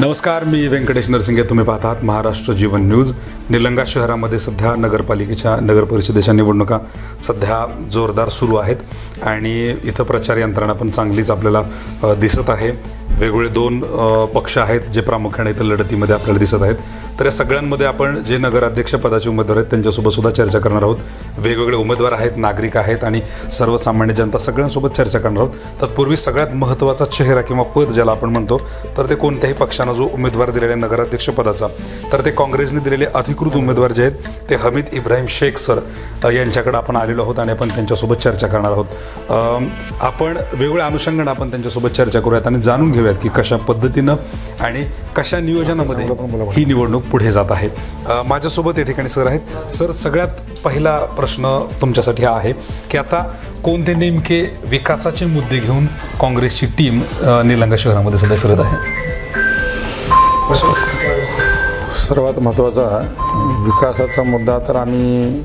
नमस्कार, मी व्यंकटेश नरसिंगे. तुम्ही पाहतात महाराष्ट्र जीवन न्यूज. निलंगा शहरामध्ये सध्या नगरपालिकेच्या नगरपरिषदेच्या निवडणुका सध्या जोरदार सुरू आहेत आणि इथं प्रचार यंत्रणा पण चांगलीच आपल्याला दिसत आहे. वेगवेगळे दोन पक्ष आहेत जे प्रामुख्याने इथं लढतीमध्ये आपल्याला दिसत आहेत. तर या सगळ्यांमध्ये आपण जे नगराध्यक्ष पदाचे उमेदवार आहेत त्यांच्यासोबत सुद्धा चर्चा करणार आहोत. वेगवेगळे उमेदवार आहेत, नागरिक आहेत आणि सर्वसामान्य जनता सगळ्यांसोबत चर्चा करणार आहोत. तत्पूर्वी सगळ्यात महत्त्वाचा चेहरा किंवा पद ज्याला आपण म्हणतो तर ते कोणत्याही पक्षानं जो उमेदवार दिलेला नगराध्यक्ष पदाचा तर ते काँग्रेसने दिलेले अधिकृत उमेदवार जे आहेत ते हमीद इब्राहिम शेख सर यांच्याकडे आपण आलेलो आहोत आणि आपण त्यांच्यासोबत चर्चा करणार आहोत. आपण वेगवेगळ्या अनुषंगाने आपण त्यांच्यासोबत चर्चा करूयात आणि जाणून घेऊयात की कशा पद्धतीनं आणि कशा नियोजनामध्ये ही निवडणूक पुढे जात आहे. माझ्यासोबत या ठिकाणी सर आहेत. सर, सगळ्यात पहिला प्रश्न तुमच्यासाठी हा आहे की आता कोणते नेमके विकासाचे मुद्दे घेऊन काँग्रेसची टीम निलंगा शहरामध्ये सध्या फिरत आहे? सर्वात महत्त्वाचा विकासाचा मुद्दा तर आम्ही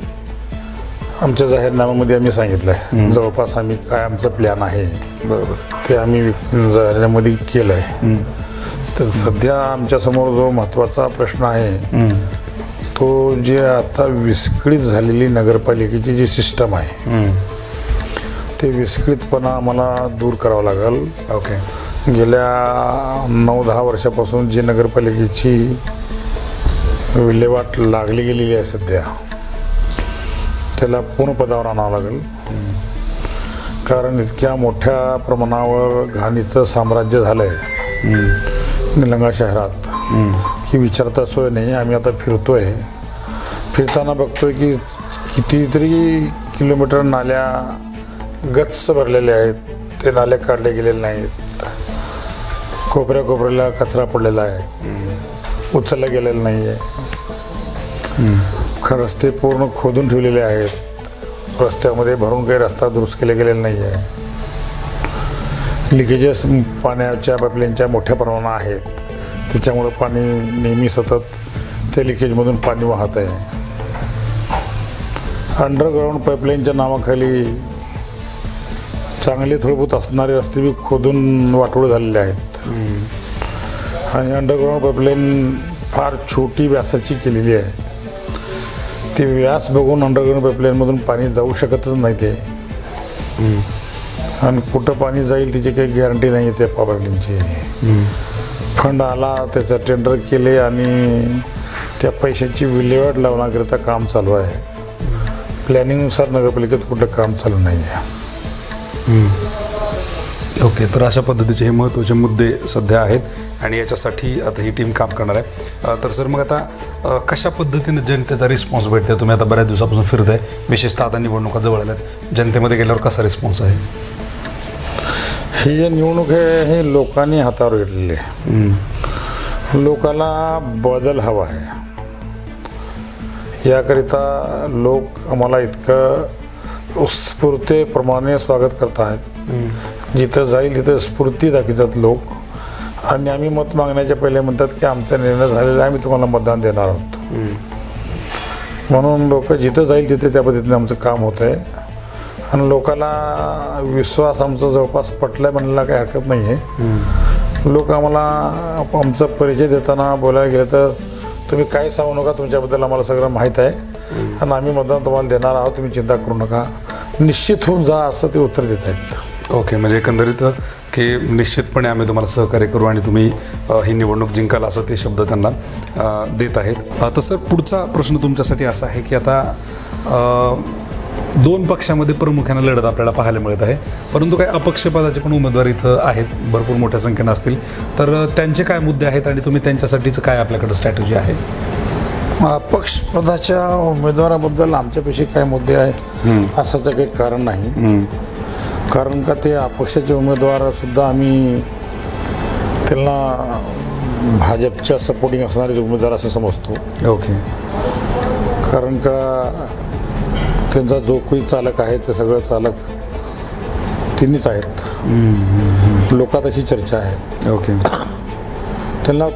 आमच्या जाहीरनाम्यामध्ये आम्ही सांगितलं आहे. जवळपास आम्ही काय आमचं प्लॅन आहे बरोबर ते आम्ही जाहीरनाम्यामध्ये केलं आहे. तर सध्या आमच्यासमोर जो महत्त्वाचा प्रश्न आहे तो जे आता विस्कळीत झालेली नगरपालिकेची जी सिस्टम आहे ते विस्कळीतपणा आम्हाला दूर करावं लागेल. ओके. गेल्या 9-10 वर्षापासून जी नगरपालिकेची विल्हेवाट लागली गेलेली आहे सध्या त्याला पूर्ण पदावर आणावं लागेल. कारण इतक्या मोठ्या प्रमाणावर घाणीचं साम्राज्य झालं आहे निलंगा शहरात की विचारता सोय नाही. आम्ही आता फिरताना बघतोय की कितीतरी किलोमीटर नाल्या गच्च भरलेल्या आहेत. ते नाले काढले गेलेले नाहीत. कोपऱ्याला कचरा पडलेला आहे, उचलला गेलेला नाही आहे. रस्ते पूर्ण खोदून ठेवलेले आहेत. रस्त्यामध्ये भरून काही रस्ता दुरुस्त केले गेलेला नाही आहे. लिकेजेस पाण्याच्या पाईपलाईनच्या मोठ्या प्रमाणात आहेत. त्याच्यामुळं पाणी नेहमी सतत त्या लिकेजमधून पाणी वाहत आहे. अंडरग्राऊंड पाईपलाईनच्या नावाखाली चांगले थोडीभूत असणारे रस्ते बी खोदून वाटोळ झालेले आहेत आणि अंडरग्राऊंड पाईपलाईन फार छोटी व्यासाची केलेली आहे. ते व्यास बघून अंडरग्राऊंड पाईपलाईनमधून पाणी जाऊ शकतच नाही ते. आणि कुठं पाणी जाईल त्याची काही गॅरंटी नाही आहे त्या पाईपलाईनची. फंड आला, त्याचं टेंडर केले आणि त्या पैशाची विल्हेवाट लावण्याकरिता काम चालू आहे. प्लॅनिंगनुसार नगरपालिकेत कुठं काम चालू नाही आहे. ओके. तर अशा पद्धतीचे हे महत्त्वाचे मुद्दे सध्या आहेत आणि याच्यासाठी आता ही टीम काम करणार आहे. तर सर, मग आता कशा पद्धतीने जनतेचा रिस्पॉन्स भेटते? तुम्ही आता बऱ्याच दिवसापासून फिरत आहे, विशेषतः आता निवडणुका जवळ आल्यात. जनतेमध्ये गेल्यावर कसा रिस्पॉन्स आहे? ही जी निवडणूक आहे हे लोकांनी हातावर घेतलेली आहे. लोकांना बदल हवा आहे. याकरिता लोक आम्हाला इतकं उत्स्फूर्तप्रमाणे स्वागत करत आहेत. जिथं जाईल तिथं स्फूर्ती दाखवतात लोक. आणि आम्ही मत मागण्याच्या पहिले म्हणतात की आमचा निर्णय झालेला आहे, आम्ही तुम्हाला मतदान देणार आहोत. म्हणून लोक जिथं जाईल तिथे त्या पद्धतीने आमचं काम होतं आहे. आणि लोकांना विश्वास आमचा जवळपास पटला म्हणायला काही हरकत नाही आहे. लोक आम्हाला आमचा परिचय देताना बोलायला गेलं तर तुम्ही काही सांगू नका, तुमच्याबद्दल आम्हाला सगळं माहीत आहे आणि आम्ही मतदान तुम्हाला देणार आहोत, तुम्ही चिंता करू नका, निश्चित होऊन जा, असं ते उत्तर देत आहेत. ओके. म्हणजे एकंदरीत की निश्चितपणे आम्ही तुम्हाला सहकार्य करू आणि तुम्ही ही निवडणूक जिंकाल असं ते शब्द त्यांना देत आहेत. तर सर, पुढचा प्रश्न तुमच्यासाठी असा आहे की आता दोन पक्षामध्ये प्रामुख्याने लढत आपल्याला पाहायला मिळत आहे, परंतु काही अपक्षपदाचे पण उमेदवार इथं आहेत, भरपूर मोठ्या संख्येनं असतील. तर त्यांचे काय मुद्दे आहेत आणि तुम्ही त्यांच्यासाठीचं काय आपल्याकडे स्ट्रॅटेजी आहे? अपक्षपदाच्या उमेदवाराबद्दल आमच्यापेक्षा काय मुद्दे आहे असाचं काही कारण नाही. कारण का ते अपक्षाचे उमेदवारसुद्धा आम्ही त्यांना भाजपच्या सपोर्टिंग असणारे उमेदवार असं समजतो. ओके. कारण का त्यांचा जो काही चालक आहे ते सगळं चालक तिन्हीच आहेत. लोकात अशी चर्चा आहे. ओके. त्यांना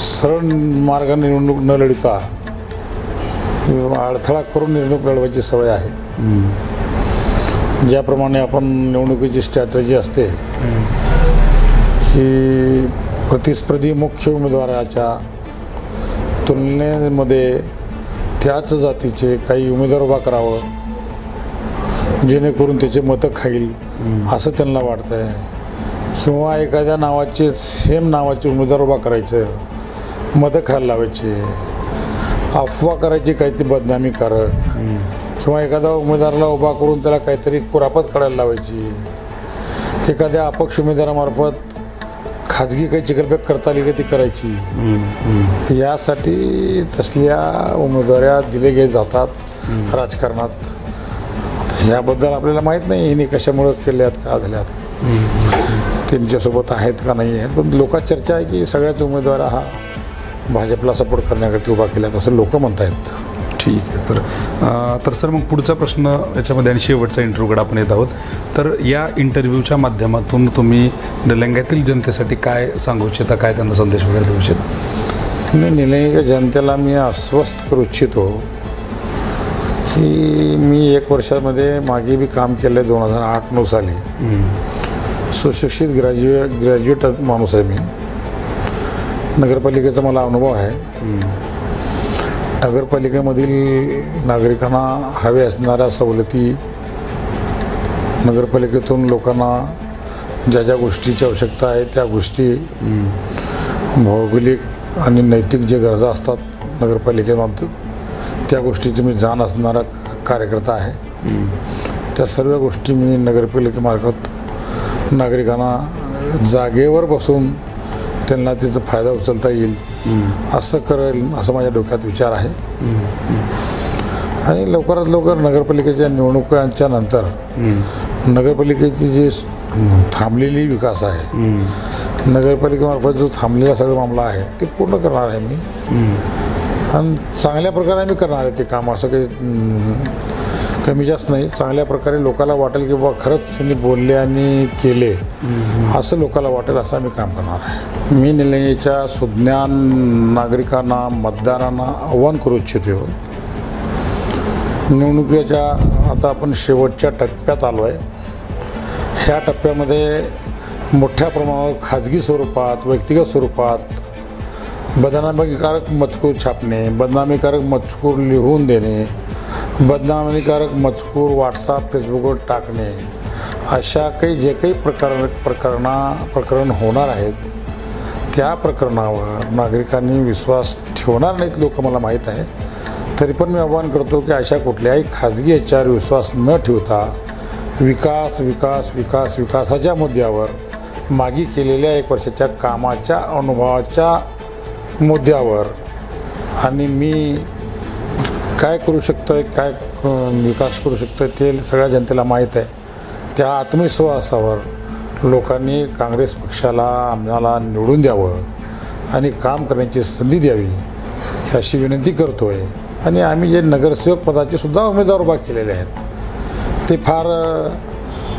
सरळ मार्गाने निवडणूक न लढता अडथळा करून निवडणूक लढवायची सवय आहे. ज्याप्रमाणे आपण निवडणुकीची स्ट्रॅटेजी असते की प्रतिस्पर्धी मुख्य उमेदवाराच्या तुलनेमध्ये त्याच जातीचे काही उमेदवार उभा करावं जेणेकरून त्याचे मतं खाईल असं त्यांना वाटतं आहे, किंवा एखाद्या नावाचे सेम नावाचे उमेदवार उभा करायचं, मतं खायला लावायचे, अफवा करायची काहीतरी बदनामीकारक, किंवा एखाद्या उमेदवाराला उभा करून त्याला काहीतरी कुरापत काढायला लावायची, एखाद्या अपक्ष उमेदवारामार्फत खाजगी काही चिकलबेक करता आली का ती करायची, यासाठी तसल्या उमेदवाऱ्या दिले गेले जातात राजकारणात. याबद्दल आपल्याला माहीत नाही हिने कशामुळं केल्यात का झाल्यात, त्यांच्यासोबत आहेत का नाही आहेत, पण लोकात चर्चा आहे की सगळ्याच उमेदवार हा भाजपला सपोर्ट करण्यासाठी उभा केल्यात असं लोक म्हणत आहेत. ठीक आहे. तर सर मग पुढचा प्रश्न याच्यामध्ये आणि शेवटचा इंटरव्ह्यूकडे आपण येत आहोत. तर या इंटरव्ह्यूच्या माध्यमातून तुम्ही निलंग्यातील जनतेसाठी काय सांगू इच्छिता, काय त्यांना संदेश वगैरे देऊ इच्छिता? निलंग्याच्या जनतेला मी आश्वस्त करू इच्छितो की मी 1 वर्षामध्ये मागे बी काम केलं आहे. 2008-9 साली सुशिक्षित ग्रॅज्युएट माणूस आहे मी. नगरपालिकेचा मला अनुभव आहे. नगरपालिकेमधील नागरिकांना हवे असणाऱ्या सवलती, नगरपालिकेतून लोकांना ज्या ज्या गोष्टीची आवश्यकता आहे त्या गोष्टी, भौगोलिक आणि नैतिक जे गरजा असतात नगरपालिकेमध्ये त्या गोष्टीची मी जाण असणारा कार्यकर्ता आहे. त्या सर्व गोष्टी मी नगरपालिकेमार्फत नागरिकांना जागेवर बसून त्यांना त्याचा फायदा उचलता येईल असं करेल असं माझ्या डोक्यात विचार आहे. आणि लवकरात लवकर नगरपालिकेच्या निवडणुकांच्या नंतर नगरपालिकेची जी थांबलेली विकास आहे, नगरपालिकेमार्फत जो थांबलेला सगळा मामला आहे ते पूर्ण करणार आहे मी. आणि चांगल्या प्रकारे मी करणार आहे ते काम. असं काही कमी जास्त नाही. चांगल्या प्रकारे लोकांना वाटेल की बाबा खरंच त्यांनी बोलले आणि केले असं लोकांना वाटेल असं मी काम करणार आहे. मी निलंग्याच्या सुज्ञान नागरिकांना, मतदारांना आव्हान करू इच्छितो. निवडणुकीच्या आता आपण शेवटच्या टप्प्यात आलो आहे. ह्या टप्प्यामध्ये मोठ्या प्रमाणावर खाजगी स्वरूपात, व्यक्तिगत स्वरूपात बदनामीकारक मजकूर छापणे, बदनामीकारक मजकूर लिहून देणे, बदनामीकारक मजकूर व्हॉट्सअप, फेसबुकवर टाकणे, अशा काही जे काही प्रकरण होणार आहेत त्या प्रकरणावर नागरिकांनी विश्वास ठेवणार नाहीत लोक, मला माहीत आहे. तरी पण मी आवाहन करतो की अशा कुठल्याही खाजगी याच्यावर विश्वास न ठेवता विकास विकास विकास विकासाच्या मुद्द्यावर, मागे केलेल्या 1 वर्षाच्या कामाच्या अनुभवाच्या मुद्द्यावर, आणि मी काय करू शकतो आहे, काय विकास करू शकतो आहे ते सगळ्या जनतेला माहीत आहे. त्या आत्मविश्वासावर लोकांनी काँग्रेस पक्षाला आम्हाला निवडून द्यावं आणि काम करण्याची संधी द्यावी अशी विनंती करतो आहे. आणि आम्ही जे नगरसेवक पदाचे सुद्धा उमेदवार उभा केलेले आहेत ते फार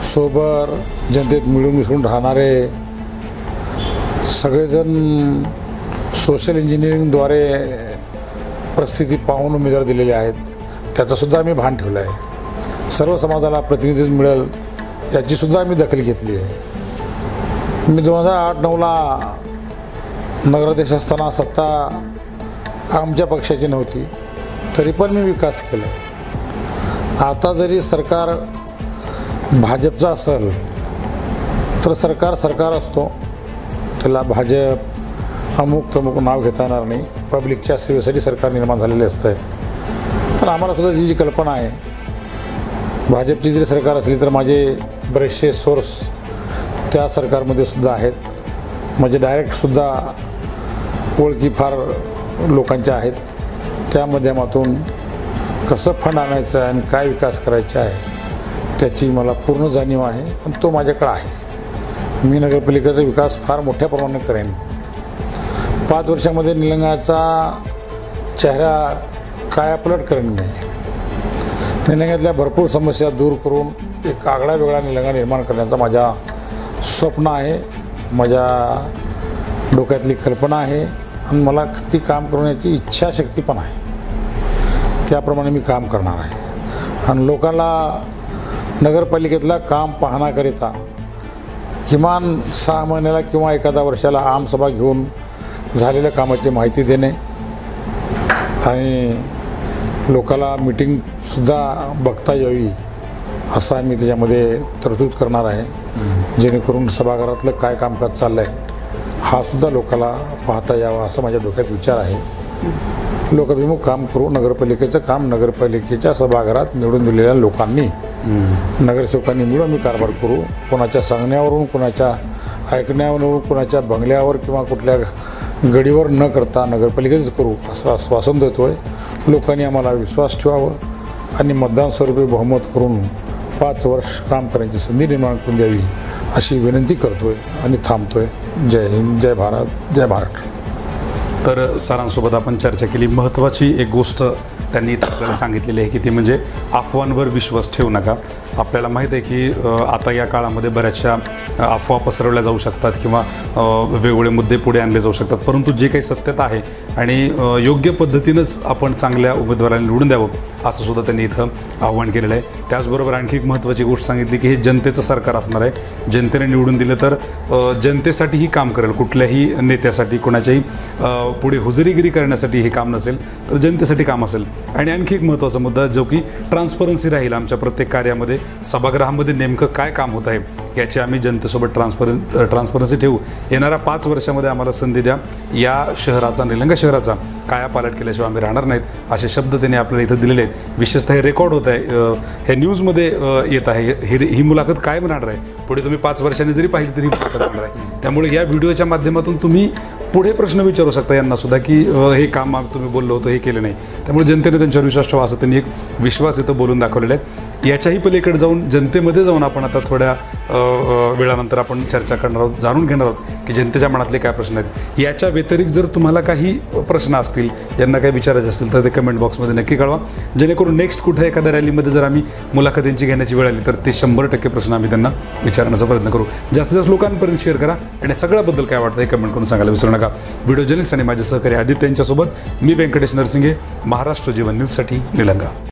सोबर, जनतेत मिळून मिसळून राहणारे, सगळेजण सोशल इंजिनिअरिंगद्वारे परिस्थिती पाहून उमेदवार दिलेले आहेत. त्याचासुद्धा आम्ही भान ठेवलं आहे. सर्व समाजाला प्रतिनिधित्व मिळेल याचीसुद्धा आम्ही दखल घेतली आहे. मी 2008-9ला नगराध्यक्ष असताना सत्ता आमच्या पक्षाची नव्हती, तरी पण मी विकास केला. आता जरी सरकार भाजपचा असेल तर सरकार असतो, त्याला भाजप अमुक तमुक नाव घेता येणार नाही. पब्लिकच्या सेवेसाठी सरकार निर्माण झालेले असतं आहे. पण आम्हाला सुद्धा जी कल्पना आहे, भाजपची जरी सरकार असली तर माझे बरेचसे सोर्स त्या सरकारमध्ये सुद्धा आहेत. म्हणजे डायरेक्टसुद्धा ओळखी फार लोकांच्या आहेत. त्या माध्यमातून कसं फंड आणायचं आणि काय विकास करायचा आहे त्याची मला पूर्ण जाणीव आहे. पण तो माझ्याकडे आहे. मी नगरपालिकेचा विकास फार मोठ्या प्रमाणात करेन. 5 वर्षामध्ये निलंग्याचा चेहरा कायापलट करेन मी. निलंग्यातल्या भरपूर समस्या दूर करून एक आगळा वेगळा निलंगा निर्माण करण्याचा माझा स्वप्न आहे, माझ्या डोक्यातली कल्पना आहे. आणि मला ती काम करण्याची इच्छाशक्ती पण आहे. त्याप्रमाणे मी काम करणार आहे. आणि लोकांना नगरपालिकेतला काम पाहण्याकरिता किमान 6 महिन्याला किंवा एखाद्या वर्षाला आमसभा घेऊन झालेल्या कामाची माहिती देणे आणि लोकाला मीटिंगसुद्धा बघता यावी असं आम्ही त्याच्यामध्ये तरतूद करणार आहे, जेणेकरून सभागृहातलं काय कामकाज चाललं आहे हा सुद्धा लोकाला पाहता यावा असं माझ्या डोक्यात विचार आहे। लोकाभिमुख काम करू, नगरपालिकेचं काम नगरपालिकेच्या सभागृहात निवडून दिलेल्या लोकांनी नगरसेवकांनी मिळून आम्ही कारभार करू। कोणाच्या सांगण्यावरून, कोणाच्या ऐकण्यावरून, कोणाच्या बंगल्यावर किंवा कुठल्या गडीवर न करता नगरपालिकेच करू असं आश्वासन देतो आहे। लोकांनी आम्हाला विश्वास ठेवावं आणि मतदान स्वरूपी बहुमत करून 5 वर्ष काम करण्याची संधी निर्माण करून द्यावी अशी विनंती करतोय आणि थांबतोय। जय हिंद, जय भारत, जय महाराष्ट्र। तर सरांसोबत आपण चर्चा केली। महत्त्वाची एक गोष्ट त्यांनी आपल्याला सांगितलेली आहे की ती म्हणजे अफवांवर विश्वास ठेवू नका। आपल्याला माहीत आहे की आता या काळामध्ये बऱ्याचशा अफवा पसरवल्या जाऊ शकतात किंवा वेगवेगळे मुद्दे पुढे आणले जाऊ शकतात, परंतु जे काही सत्यता आहे आणि योग्य पद्धतीनंच आपण चांगल्या उमेदवारांना निवडून द्यावं असं सुद्धा त्यांनी इथं आव्हान केलेलं आहे। त्याचबरोबर आणखी एक महत्त्वाची गोष्ट सांगितली की हे जनतेचं सरकार असणार आहे। जनतेने निवडून दिलं तर जनतेसाठीही काम करेल, कुठल्याही नेत्यासाठी कोणाच्याही पुढे हुजरीगिरी करण्यासाठी हे काम नसेल तर जनतेसाठी काम असेल। आणि आणखी एक महत्त्वाचा मुद्दा जो की ट्रान्सपरन्सी राहील आमच्या प्रत्येक कार्यामध्ये, सभागृहामध्ये नेमकं काय काम होत आहे याची आम्ही जनतेसोबत ट्रान्सपरन्सी ठेवू। येणाऱ्या 5 वर्षामध्ये आम्हाला संधी द्या, या शहराचा, निलंगा शहराचा कायापालट केल्याशिवाय आम्ही राहणार नाहीत असे शब्द त्यांनी आपल्याला इथं दिलेले आहेत। विशेषतः हे रेकॉर्ड होत आहे, हे न्यूजमध्ये येत आहे, ही मुलाखत कायम राहणार आहे, पुढे तुम्ही 5 वर्षांनी जरी पाहिली तरी मुलाखत राहणार आहे। त्यामुळे या व्हिडिओच्या माध्यमातून तुम्ही पुढे प्रश्न विचारू शकता यांना सुद्धा की हे काम तुम्ही बोललो होतं, हे केलं नाही। त्यामुळे जनतेने त्यांच्यावर विश्वास ठेवा असं त्यांनी एक विश्वास इथं बोलून दाखवलेला आहे। याच्याही पलीकडे जाऊन जनतेमध्ये जाऊन आपण आता थोड्या वेळानंतर आपण चर्चा करणार आहोत, जाणून घेणार आहोत की जनतेच्या मनातले काय प्रश्न आहेत। याच्या व्यतिरिक्त जर तुम्हाला काही प्रश्न असतील, यांना काही विचारायचे असतील तर ते कमेंट बॉक्समध्ये नक्की कळवा, जेणेकरून नेक्स्ट कुठे एखाद्या रॅलीमध्ये जर आम्ही मुलाखतींची घेण्याची वेळ आली तर ते 100% प्रश्न आम्ही त्यांना विचारण्याचा प्रयत्न करू। जास्तीत जास्त लोकांपर्यंत शेअर करा आणि सगळ्याबद्दल काय वाटतं हे कमेंट करून सांगायला विसरू नका। व्हिडिओ जर्नलिस्ट आणि माझे सहकारी आदित्य यांच्यासोबत मी व्यंकटेश नरसिंगे, महाराष्ट्र जीवन न्यूजसाठी निलंगा।